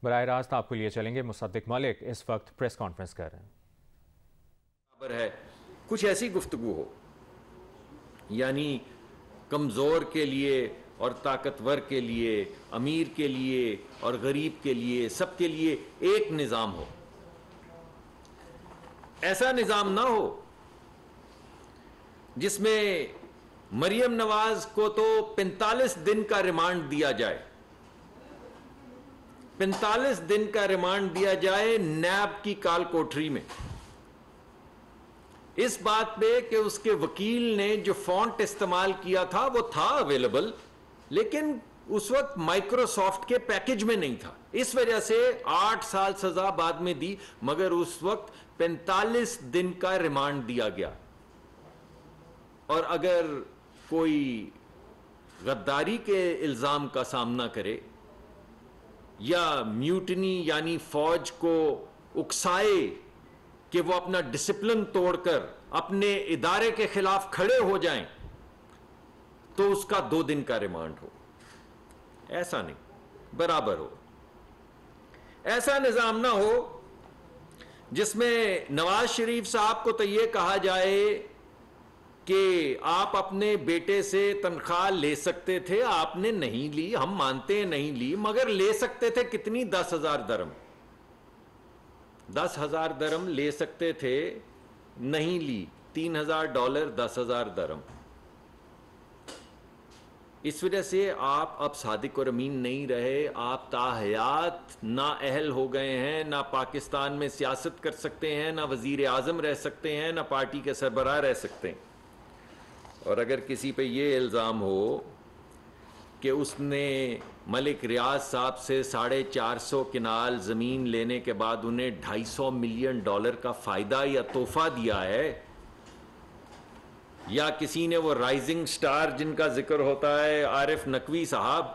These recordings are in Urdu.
براہ راست آپ کو لیے چلیں گے. مصدق ملک اس وقت پریس کانفرنس کر رہے ہیں. ہے کچھ ایسی گفتگو ہو، یعنی کمزور کے لیے اور طاقتور کے لیے، امیر کے لیے اور غریب کے لیے، سب کے لیے ایک نظام ہو. ایسا نظام نہ ہو جس میں مریم نواز کو تو 45 دن کا ریمانڈ دیا جائے، 45 دن کا ریمانڈ دیا جائے نیب کی کال کوٹری میں، اس بات پہ کہ اس کے وکیل نے جو فونٹ استعمال کیا تھا وہ تھا اویلیبل، لیکن اس وقت مائکروسافٹ کے پیکج میں نہیں تھا، اس وجہ سے 8 سال سزا بعد میں دی، مگر اس وقت 45 دن کا ریمانڈ دیا گیا. اور اگر کوئی غداری کے الزام کا سامنا کرے یا میوٹنی یعنی فوج کو اکسائے کہ وہ اپنا ڈسپلن توڑ کر اپنے ادارے کے خلاف کھڑے ہو جائیں، تو اس کا 2 دن کا ریمانڈ ہو. ایسا نہیں، برابر ہو. ایسا نظام نہ ہو جس میں نواز شریف صاحب کو تو یہ کہا جائے کہ آپ اپنے بیٹے سے تنخواہ لے سکتے تھے، آپ نے نہیں لی، ہم مانتے ہیں نہیں لی، مگر لے سکتے تھے کتنی؟ 10,000 درم. 10,000 درم لے سکتے تھے، نہیں لی. $3,000 10,000 درم. اس وجہ سے آپ اب صادق اور امین نہیں رہے، آپ تاحیات نااہل ہو گئے ہیں، نہ پاکستان میں سیاست کر سکتے ہیں، نہ وزیر اعظم رہ سکتے ہیں، نہ پارٹی کے سربراہ رہ سکتے ہیں. اور اگر کسی پہ یہ الزام ہو کہ اس نے ملک ریاض صاحب سے 450 کنال زمین لینے کے بعد انہیں $250 ملین کا فائدہ یا تحفہ دیا ہے، یا کسی نے وہ رائزنگ سٹار جن کا ذکر ہوتا ہے عارف نقوی صاحب،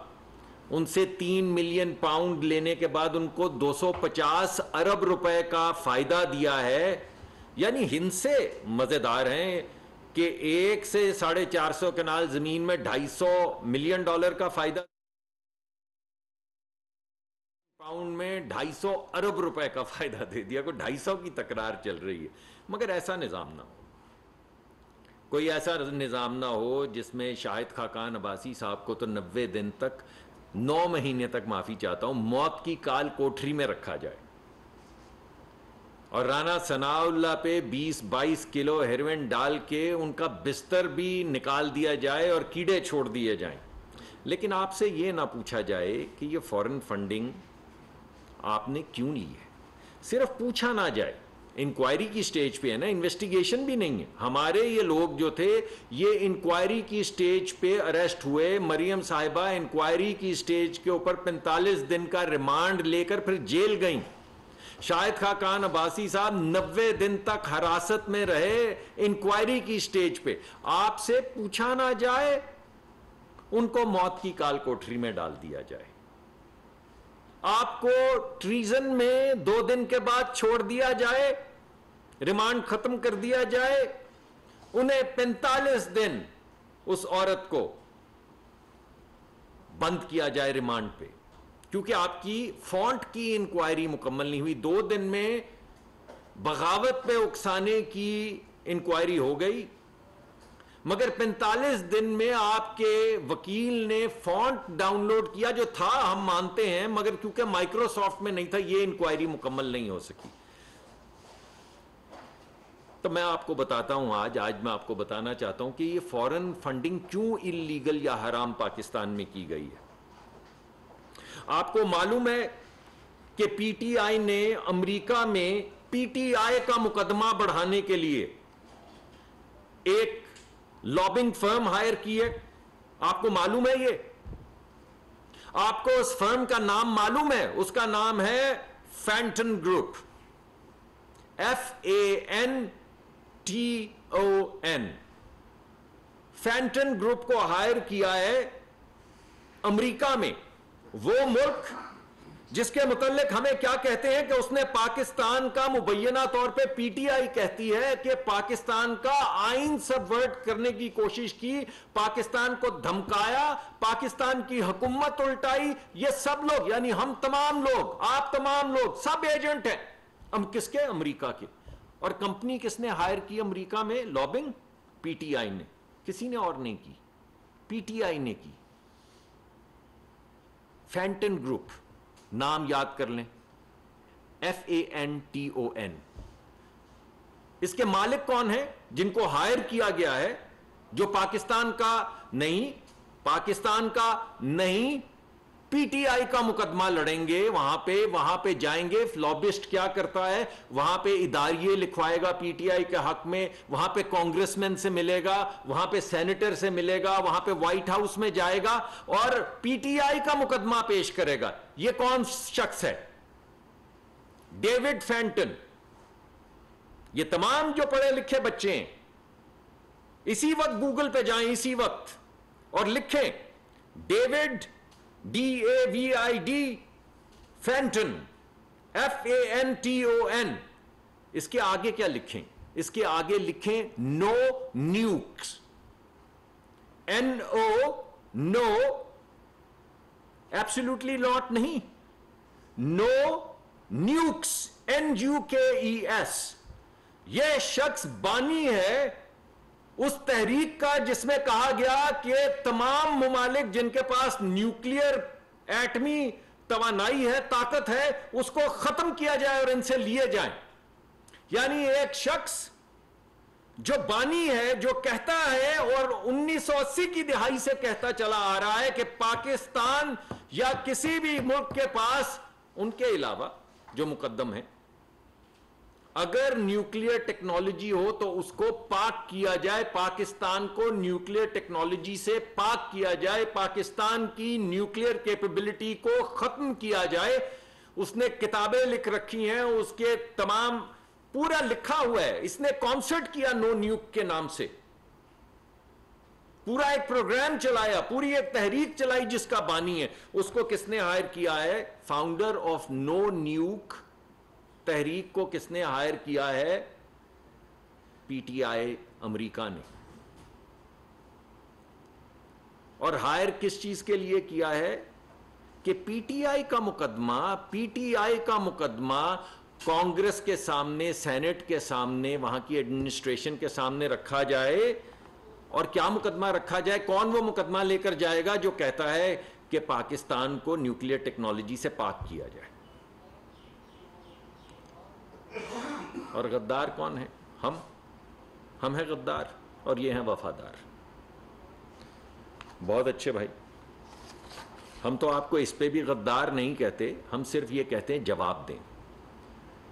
ان سے 3 ملین پاؤنڈ لینے کے بعد ان کو 250 ارب روپے کا فائدہ دیا ہے، یعنی ہند سے مزیدار ہیں کہ ایک سے 450 کنال زمین میں $250 ملین کا فائدہ، پاؤنڈ میں 250 ارب روپے کا فائدہ دے دیا. کوئی 250 کی تکرار چل رہی ہے. مگر ایسا نظام نہ ہو، کوئی ایسا نظام نہ ہو جس میں شاہد خاقان عباسی صاحب کو تو 90 دن تک، 9 مہینے تک، معافی چاہتا ہوں، موت کی کال کوٹری میں رکھا جائے، اور رانا ثناء اللہ پہ 20-22 کلو ہیروئن ڈال کے ان کا بستر بھی نکال دیا جائے اور کیڑے چھوڑ دیے جائیں. لیکن آپ سے یہ نہ پوچھا جائے کہ یہ فورن فنڈنگ آپ نے کیوں لی ہے. صرف پوچھا نہ جائے. انکوائری کی سٹیج پہ ہے نا، انویسٹیگیشن بھی نہیں ہے. ہمارے یہ لوگ جو تھے یہ انکوائری کی سٹیج پہ اریسٹ ہوئے، مریم صاحبہ انکوائری کی سٹیج کے اوپر 45 دن کا ریمانڈ لے کر پھر جیل گئیں. شاہد خاقان عباسی صاحب 90 دن تک حراست میں رہے انکوائری کی سٹیج پہ. آپ سے پوچھا نہ جائے، ان کو موت کی کال کوٹری میں ڈال دیا جائے. آپ کو ٹریزن میں 2 دن کے بعد چھوڑ دیا جائے، ریمانڈ ختم کر دیا جائے، انہیں 45 دن اس عورت کو بند کیا جائے ریمانڈ پہ، کیونکہ آپ کی فونٹ کی انکوائری مکمل نہیں ہوئی. 2 دن میں بغاوت پہ اکسانے کی انکوائری ہو گئی، مگر 45 دن میں آپ کے وکیل نے فونٹ ڈاؤن لوڈ کیا، جو تھا ہم مانتے ہیں، مگر کیونکہ مائکروسافٹ میں نہیں تھا یہ انکوائری مکمل نہیں ہو سکی. تو میں آپ کو بتاتا ہوں، آج میں آپ کو بتانا چاہتا ہوں کہ یہ فورن فنڈنگ کیوں اللیگل یا حرام پاکستان میں کی گئی ہے. آپ کو معلوم ہے کہ پی ٹی آئی نے امریکہ میں پی ٹی آئی کا مقدمہ بڑھانے کے لیے ایک لابنگ فرم ہائر کی ہے. آپ کو معلوم ہے یہ؟ آپ کو اس فرم کا نام معلوم ہے؟ اس کا نام ہے Fenton group, FANTON. Fenton group کو ہائر کیا ہے امریکہ میں، وہ ملک جس کے متعلق ہمیں کیا کہتے ہیں کہ اس نے پاکستان کا مبینہ طور پہ پی ٹی آئی کہتی ہے کہ پاکستان کا آئین سبورٹ کرنے کی کوشش کی، پاکستان کو دھمکایا، پاکستان کی حکومت الٹائی. یہ سب لوگ، یعنی ہم تمام لوگ، آپ تمام لوگ، سب ایجنٹ ہیں. ہم کس کے؟ امریکہ کے. اور کمپنی کس نے ہائر کی امریکہ میں لابنگ؟ پی ٹی آئی نے. کسی نے اور نہیں کی، پی ٹی آئی نے کی. فینٹن گروپ، نام یاد کر لیں، FANTON. اس کے مالک کون ہیں؟ جن کو ہائر کیا گیا ہے، جو پاکستان کا نہیں، پاکستان کا نہیں، پی ٹی آئی کا مقدمہ لڑیں گے. وہاں پہ جائیں گے. لابسٹ کیا کرتا ہے؟ وہاں پہ اداریے لکھوائے گا پی ٹی آئی کے حق میں، وہاں پہ کانگریس مین سے ملے گا، وہاں پہ سینیٹر سے ملے گا، وہاں پہ وائٹ ہاؤس میں جائے گا اور پی ٹی آئی کا مقدمہ پیش کرے گا. یہ کون شخص ہے؟ David Fenton. یہ تمام جو پڑھے لکھے بچے ہیں، اسی وقت گوگل پہ جائیں، اسی وقت، اور لکھیں ڈیوڈ DAVID فینٹن، FANTON. اس کے آگے کیا لکھیں؟ اس کے آگے لکھیں نو نیوکس. NO، نو، ایبسولوٹلی ناٹ نہیں، نو نیوکس، NUKES. یہ شخص بانی ہے اس تحریک کا جس میں کہا گیا کہ تمام ممالک جن کے پاس نیوکلیئر ایٹمی توانائی ہے، طاقت ہے، اس کو ختم کیا جائے اور ان سے لیے جائیں. یعنی ایک شخص جو بانی ہے، جو کہتا ہے اور 1980 کی دہائی سے کہتا چلا آ رہا ہے کہ پاکستان یا کسی بھی ملک کے پاس ان کے علاوہ جو مقدم ہے، اگر نیوکلیئر ٹیکنالوجی ہو تو اس کو پاک کیا جائے، پاکستان کو نیوکلیئر ٹیکنالوجی سے پاک کیا جائے، پاکستان کی نیوکلیئر کیپیبلٹی کو ختم کیا جائے. اس نے کتابیں لکھ رکھی ہیں، اس کے تمام پورا لکھا ہوا ہے. اس نے کانسرٹ کیا نو نیوک کے نام سے، پورا ایک پروگرام چلایا، پوری ایک تحریک چلائی جس کا بانی ہے. اس کو کس نے ہائر کیا ہے؟ فاؤنڈر آف نو نیوک تحریک کو کس نے ہائر کیا ہے؟ پی ٹی آئی امریکہ نے. اور ہائر کس چیز کے لیے کیا ہے؟ کہ پی ٹی آئی کا مقدمہ کانگریس کے سامنے، سینٹ کے سامنے، وہاں کی ایڈمنسٹریشن کے سامنے رکھا جائے. اور کیا مقدمہ رکھا جائے؟ کون وہ مقدمہ لے کر جائے گا جو کہتا ہے کہ پاکستان کو نیوکلیئر ٹیکنالوجی سے پاک کیا جائے. اور غدار کون ہے؟ ہم ہیں غدار اور یہ ہیں وفادار. بہت اچھے بھائی، ہم تو آپ کو اس پہ بھی غدار نہیں کہتے، ہم صرف یہ کہتے ہیں جواب دیں.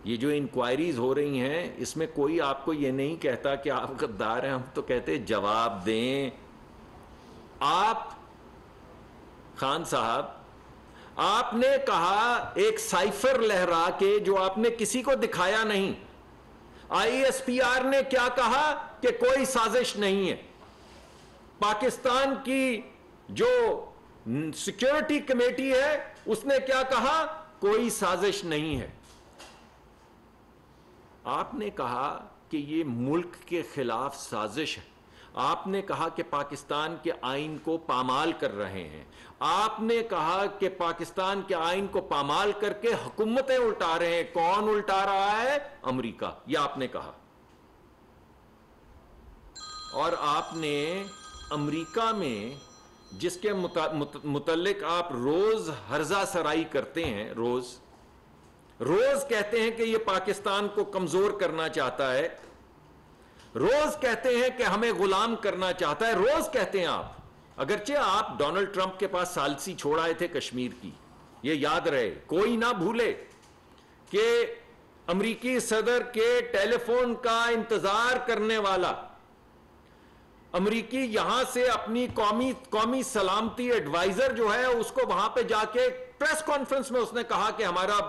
یہ جو انکوائریز ہو رہی ہیں اس میں کوئی آپ کو یہ نہیں کہتا کہ آپ غدار ہیں، ہم تو کہتے ہیں جواب دیں. آپ خان صاحب، آپ نے کہا ایک سائفر لہرا کے جو آپ نے کسی کو دکھایا نہیں. ISPR نے کیا کہا کہ کوئی سازش نہیں ہے. پاکستان کی جو سیکیورٹی کمیٹی ہے اس نے کیا کہا؟ کوئی سازش نہیں ہے. آپ نے کہا کہ یہ ملک کے خلاف سازش ہے. آپ نے کہا کہ پاکستان کے آئین کو پامال کر رہے ہیں. آپ نے کہا کہ پاکستان کے آئین کو پامال کر کے حکومتیں الٹا رہے ہیں. کون الٹا رہا ہے؟ امریکہ. یہ آپ نے کہا. اور آپ نے امریکہ میں جس کے متعلق آپ روز ہرزہ سرائی کرتے ہیں، روز کہتے ہیں کہ یہ پاکستان کو کمزور کرنا چاہتا ہے، روز کہتے ہیں کہ ہمیں غلام کرنا چاہتا ہے، روز کہتے ہیں آپ. اگرچہ آپ ڈونلڈ ٹرمپ کے پاس ثالثی چھوڑ آئے تھے کشمیر کی، یہ یاد رہے، کوئی نہ بھولے کہ امریکی صدر کے ٹیلی فون کا انتظار کرنے والا امریکی یہاں سے اپنی قومی سلامتی ایڈوائزر جو ہے اس کو وہاں پہ جا کے پریس کانفرنس میں اس نے کہا کہ ہمارا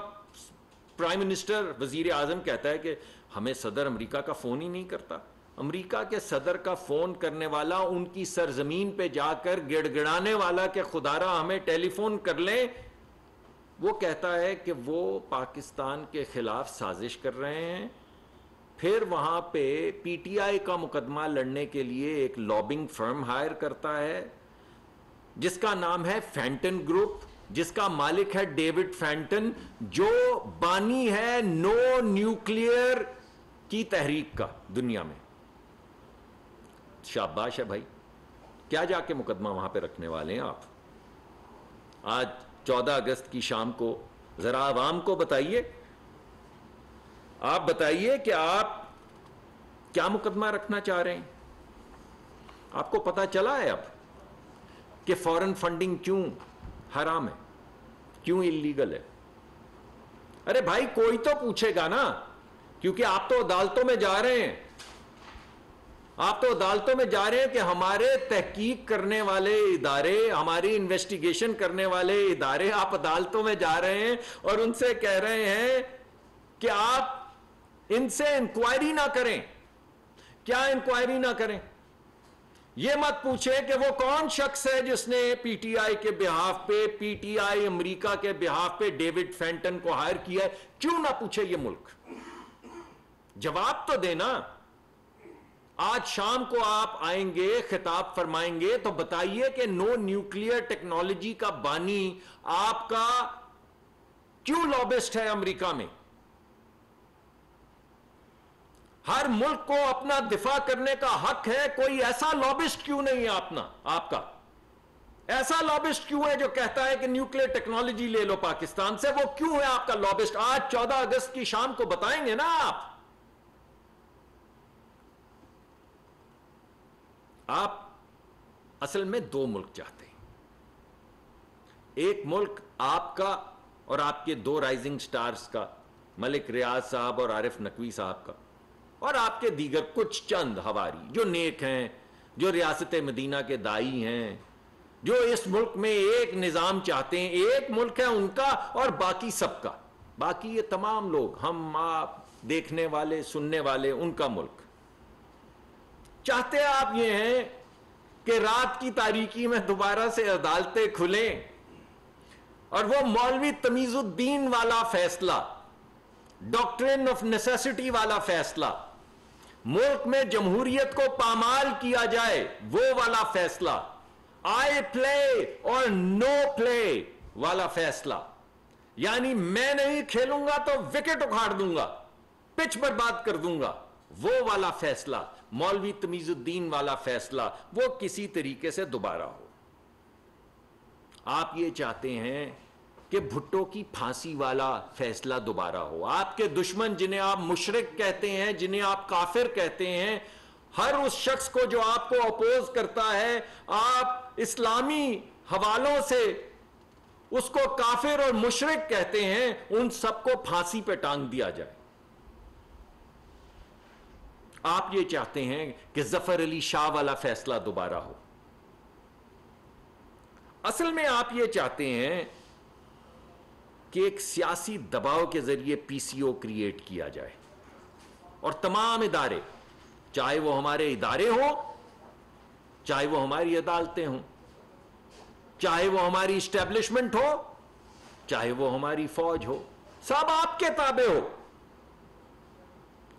پرائم منسٹر، وزیر اعظم کہتا ہے کہ ہمیں صدر امریکہ کا فون ہی نہیں کرتا. امریکہ کے صدر کا فون کرنے والا ان کی سرزمین پہ جا کر گڑ گڑانے والا کہ خدارا ہمیں ٹیلی فون کر لیں، وہ کہتا ہے کہ وہ پاکستان کے خلاف سازش کر رہے ہیں. پھر وہاں پہ پی ٹی آئی کا مقدمہ لڑنے کے لیے ایک لابنگ فرم ہائر کرتا ہے جس کا نام ہے فینٹن گروپ, جس کا مالک ہے ڈیوڈ فینٹن, جو بانی ہے نو نیوکلیئر کی تحریک کا دنیا میں. شاباش ہے بھائی. کیا جا کے مقدمہ وہاں پہ رکھنے والے ہیں آپ؟ آج 14 اگست کی شام کو ذرا عوام کو بتائیے, آپ بتائیے کہ آپ کیا مقدمہ رکھنا چاہ رہے ہیں. آپ کو پتا چلا ہے اب کہ فورن فنڈنگ کیوں حرام ہے, کیوں اللیگل ہے؟ ارے بھائی کوئی تو پوچھے گا نا, کیونکہ آپ تو عدالتوں میں جا رہے ہیں, آپ تو عدالتوں میں جا رہے ہیں کہ ہمارے تحقیق کرنے والے ادارے, ہماری انویسٹیگیشن کرنے والے ادارے, آپ عدالتوں میں جا رہے ہیں اور ان سے کہہ رہے ہیں کہ آپ ان سے انکوائری نہ کریں. کیا انکوائری نہ کریں؟ یہ مت پوچھے کہ وہ کون شخص ہے جس نے پی ٹی آئی کے بہاف پہ, پی ٹی آئی امریکہ کے بہاف پہ ڈیوڈ فینٹن کو ہائر کیا ہے. کیوں نہ پوچھے یہ ملک؟ جواب تو دینا. آج شام کو آپ آئیں گے, خطاب فرمائیں گے, تو بتائیے کہ نو نیوکلیئر ٹیکنالوجی کا بانی آپ کا کیوں لابسٹ ہے امریکہ میں؟ ہر ملک کو اپنا دفاع کرنے کا حق ہے, کوئی ایسا لابسٹ کیوں نہیں ہے آپ کا؟ ایسا لابسٹ کیوں ہے جو کہتا ہے کہ نیوکلیئر ٹیکنالوجی لے لو پاکستان سے؟ وہ کیوں ہے آپ کا لابسٹ؟ آج 14 اگست کی شام کو بتائیں گے نا آپ. آپ اصل میں 2 ملک چاہتے ہیں. ایک ملک آپ کا اور آپ کے 2 رائزنگ سٹارز کا, ملک ریاض صاحب اور عارف نقوی صاحب کا, اور آپ کے دیگر کچھ چند ہواری جو نیک ہیں, جو ریاست مدینہ کے دائی ہیں, جو اس ملک میں ایک نظام چاہتے ہیں. ایک ملک ہے ان کا اور باقی سب کا, باقی یہ تمام لوگ, ہم آپ دیکھنے والے سننے والے, ان کا ملک. چاہتے آپ یہ ہیں کہ رات کی تاریکی میں دوبارہ سے عدالتیں کھلیں اور وہ مولوی تمیز الدین والا فیصلہ, ڈاکٹرن آف نیسیسٹی والا فیصلہ, ملک میں جمہوریت کو پامال کیا جائے وہ والا فیصلہ, آئی پلے اور نو پلے والا فیصلہ, یعنی میں نہیں کھیلوں گا تو وکٹ اکھاڑ دوں گا, پچ برباد کر دوں گا, وہ والا فیصلہ, مولوی تمیز الدین والا فیصلہ, وہ کسی طریقے سے دوبارہ ہو. آپ یہ چاہتے ہیں کہ بھٹو کی پھانسی والا فیصلہ دوبارہ ہو. آپ کے دشمن جنہیں آپ مشرک کہتے ہیں, جنہیں آپ کافر کہتے ہیں, ہر اس شخص کو جو آپ کو اپوز کرتا ہے, آپ اسلامی حوالوں سے اس کو کافر اور مشرک کہتے ہیں, ان سب کو پھانسی پہ ٹانگ دیا جائے. آپ یہ چاہتے ہیں کہ ظفر علی شاہ والا فیصلہ دوبارہ ہو. اصل میں آپ یہ چاہتے ہیں کہ ایک سیاسی دباؤ کے ذریعے پی سی او کریٹ کیا جائے اور تمام ادارے, چاہے وہ ہمارے ادارے ہوں, چاہے وہ ہماری عدالتیں ہوں, چاہے وہ ہماری اسٹیبلشمنٹ ہو, چاہے وہ ہماری فوج ہو, سب آپ کے تابع ہو.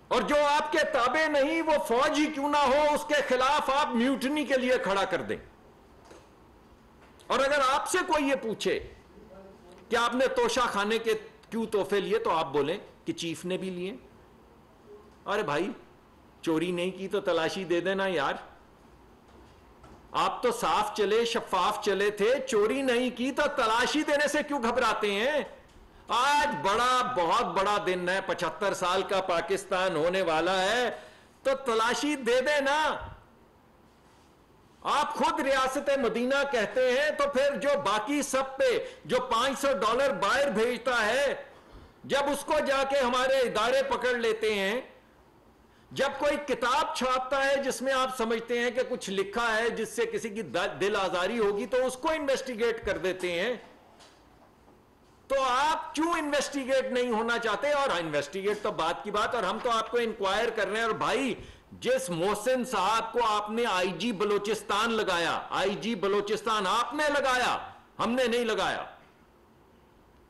اور جو آپ کے تابع نہیں, وہ فوج ہی کیوں نہ ہو, اس کے خلاف آپ میوٹنی کے لیے کھڑا کر دیں. اور اگر آپ سے کوئی یہ پوچھے کہ آپ نے توشہ خانے کے کیوں تحفے لیے, تو آپ بولیں کہ چیف نے بھی لیے. ارے بھائی چوری نہیں کی تو تلاشی دے دینا یار. آپ تو صاف چلے, شفاف چلے تھے, چوری نہیں کی تو تلاشی دینے سے کیوں گھبراتے ہیں؟ آج بہت بڑا دن ہے, 75 سال کا پاکستان ہونے والا ہے, تو تلاشی دے دے نا. آپ خود ریاست مدینہ کہتے ہیں, تو پھر جو باقی سب پہ جو $500 باہر بھیجتا ہے, جب اس کو جا کے ہمارے ادارے پکڑ لیتے ہیں, جب کوئی کتاب چھاپتا ہے جس میں آپ سمجھتے ہیں کہ کچھ لکھا ہے جس سے کسی کی دل آزاری ہوگی, تو اس کو انویسٹیگیٹ کر دیتے ہیں. تو آپ کیوں انویسٹیگیٹ نہیں ہونا چاہتے؟ اور انویسٹیگیٹ تو بات کی بات, اور ہم تو آپ کو انکوائر کر رہے ہیں. اور بھائی جس محسن صاحب کو آپ نے آئی جی بلوچستان لگایا, آئی جی بلوچستان آپ نے لگایا, ہم نے نہیں لگایا.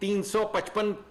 355